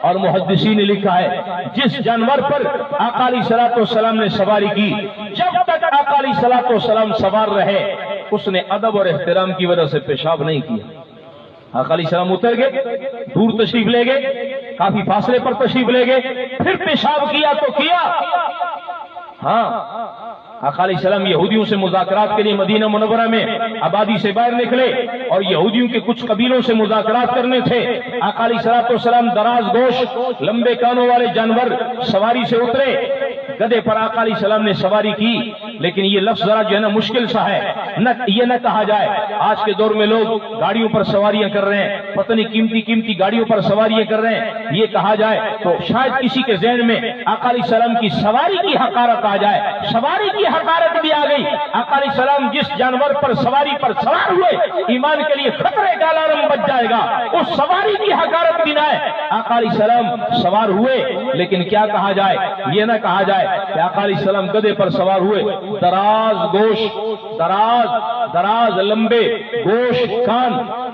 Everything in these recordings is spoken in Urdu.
اور محدثین نے لکھا ہے جس جانور پر آقا علیہ الصلوۃ والسلام نے سواری کی جب تک آقا علیہ الصلوۃ والسلام سوار رہے اس نے ادب اور احترام کی وجہ سے پیشاب نہیں کیا۔ آقا علیہ السلام اتر گئے، دور تشریف لے گئے، کافی فاصلے پر تشریف لے گئے، پھر پیشاب کیا تو کیا۔ ہاں آقا علیہ السلام یہودیوں سے مذاکرات کے لیے مدینہ منورہ میں آبادی سے باہر نکلے اور یہودیوں کے کچھ قبیلوں سے مذاکرات کرنے تھے۔ آقا علیہ الصلوۃ والسلام دراز گوش لمبے کانوں والے جانور سواری سے اترے، گدھے پر آقا علیہ السلام نے سواری کی، لیکن یہ لفظ ذرا جو ہے نا مشکل سا ہے، یہ نہ کہا جائے آج کے دور میں لوگ گاڑیوں پر سواریاں کر رہے ہیں، پتہ نہیں قیمتی گاڑیوں پر سواریاں کر رہے ہیں، یہ کہا جائے تو شاید کسی کے ذہن میں آقا علیہ السلام کی سواری کی حقارت آ جائے۔ سواری کی حقارت بھی آ گئی۔ آقا علیہ السلام جس جانور پر سواری پر سوار ہوئے ایمان کے لیے خطرے کا الارم بج جائے گا، اس سواری کی حقارت بھی نہ ہے۔ آقا علیہ السلام سوار ہوئے، لیکن کیا کہا جائے، یہ نہ کہا جائے کہ آقا علیہ السلام گدھے پر سوار ہوئے، دراز گوش، دراز لمبے گوش کان،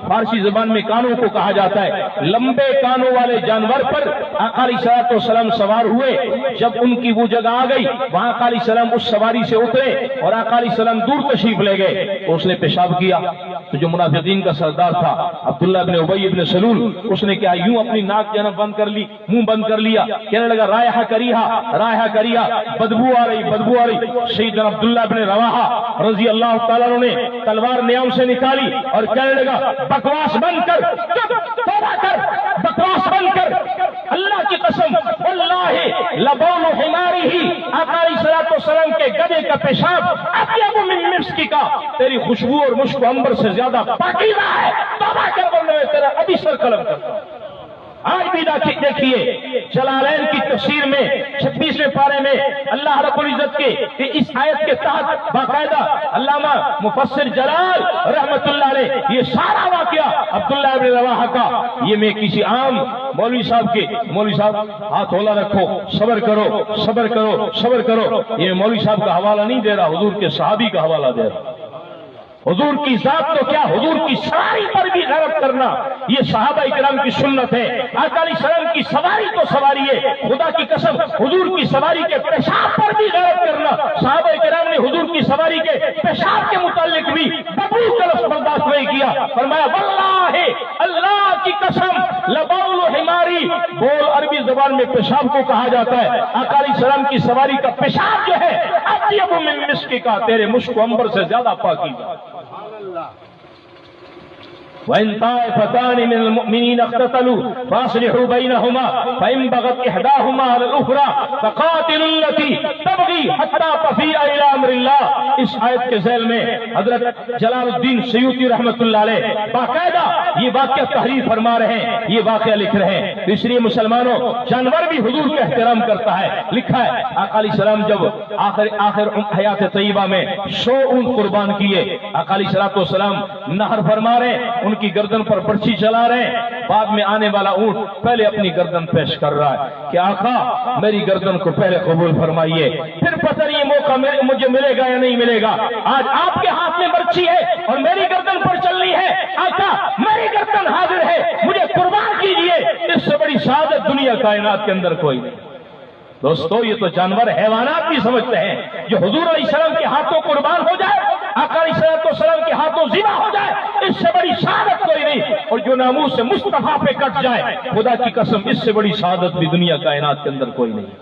فارسی زبان میں کانوں کو کہا جاتا ہے، لمبے کانوں والے جانور پر آقا علیہ السلام سوار ہوئے۔ جب ان کی وہ جگہ آ گئی وہاں آقا علیہ السلام اس سواری سے اترے اور آقا علیہ السلام دور تشریف لے گئے تو اس نے پیشاب کیا۔ تو جو منافقین کا سردار تھا عبداللہ بن ابی بن سلول، اس نے کیا یوں اپنی ناک جنب بند کر لی، منہ بند کر لیا، کہنے لگا رائحہ کریہا، بدبو آ رہی۔ سیدنا عبداللہ بن رواحہ رضی اللہ تعالیٰ عنہ نے تلوار نیام سے نکالی اور کہنے لگا بکواس بند کر، توبہ کر، بکواس بند کر، اللہ کی قسم واللہ لبول حمارہ، آقا علیہ الصلوۃ والسلام کے گدھے کا پیشاب اطیب من مسک کا، تیری خوشبو اور مشک عنبر سے زیادہ پاکیزہ ہے، توبہ کر ورنہ میں تیرا ابھی سر قلم کرتا ہوں۔ آج بھی دیکھیے جلالین کی تفسیر میں 26ویں پارے میں اللہ رب العزت کے اس آیت کے تحت باقاعدہ علامہ مفسر جلال رحمت اللہ علیہ یہ سارا واقعہ عبداللہ بن رواحہ کا، یہ میں کسی عام مولوی صاحب ہاتھ ہولا رکھو، صبر کرو، یہ مولوی صاحب کا حوالہ نہیں دے رہا، حضور کے صحابی کا حوالہ دے رہا۔ حضور کی ذات تو کیا، حضور کی سواری پر بھی غیرت کرنا یہ صحابہ کرام کی سنت ہے۔ آقا علیہ السلام کی سواری تو سواری ہے، خدا کی قسم حضور کی سواری کے پیشاب پر بھی غیرت کرنا۔ صحابہ کرام نے حضور کی سواری کے پیشاب کے متعلق بھی بدبو کا لفظ برداشت نہیں کیا، فرمایا واللہ اللہ کی قسم لبول حماری، بول عربی زبان میں پیشاب کو کہا جاتا ہے، آقا علیہ السلام کی سواری کا پیشاب جو ہے اطیب من مسک کا، تیرے مشک و عنبر سے زیادہ پاکیزہ۔ وَإِن طَائِفَتَانِ مِنَ الْمُؤْمِنِينَ اقْتَتَلُوا فَأَصْلِحُوا بَيْنَهُمَا فَإِن بَغَتْ إِحْدَاهُمَا عَلَى الْأُخْرَى فَقَاتِلُوا الَّتِي تَبْغِي حَتَّى تَفِيءَ إِلَى أَمْرِ اللَّهِ۔ اس آیت کے ذیل میں حضرت جلال الدین سیوطی رحمت اللہ علیہ باقاعدہ یہ واقعہ تحریر فرما رہے ہیں، یہ واقعہ لکھ رہے ہیں۔ اس لیے مسلمانوں جانور بھی حضور کا احترام کرتا ہے۔ لکھا ہے آقا علیہ السلام جب آخر حیات طیبہ میں 100 اونٹ قربان کیے، آقا علیہ السلام نہر فرما رہے ہیں، ان کی گردن پر برچھی چلا رہے ہیں، بعد میں آنے والا اونٹ پہلے اپنی گردن پیش کر رہا ہے کہ آقا میری گردن کو پہلے قبول فرمائیے، پھر پتہ نہیں یہ موقع مجھے ملے گا یا نہیں ملے گا۔ آج آپ کے ہاتھ میں برچھی ہے اور میری گردن پر چلنی ہے، آقا میری گردن حاضر ہے، مجھے قربان کیجئے، اس سے بڑی سعادت دنیا کائنات کے اندر کوئی نہیں۔ دوستو یہ تو جانور حیوانات بھی سمجھتے ہیں، جو حضور علیہ السلام کے ہاتھوں قربان ہو جائے، آقا علیہ السلام کے ہاتھوں ذبح ہو جائے، اس سے بڑی سعادت کوئی نہیں، اور جو ناموس سے مصطفیٰ پہ کٹ جائے، خدا کی قسم اس سے بڑی سعادت بھی دنیا کائنات کے اندر کوئی نہیں۔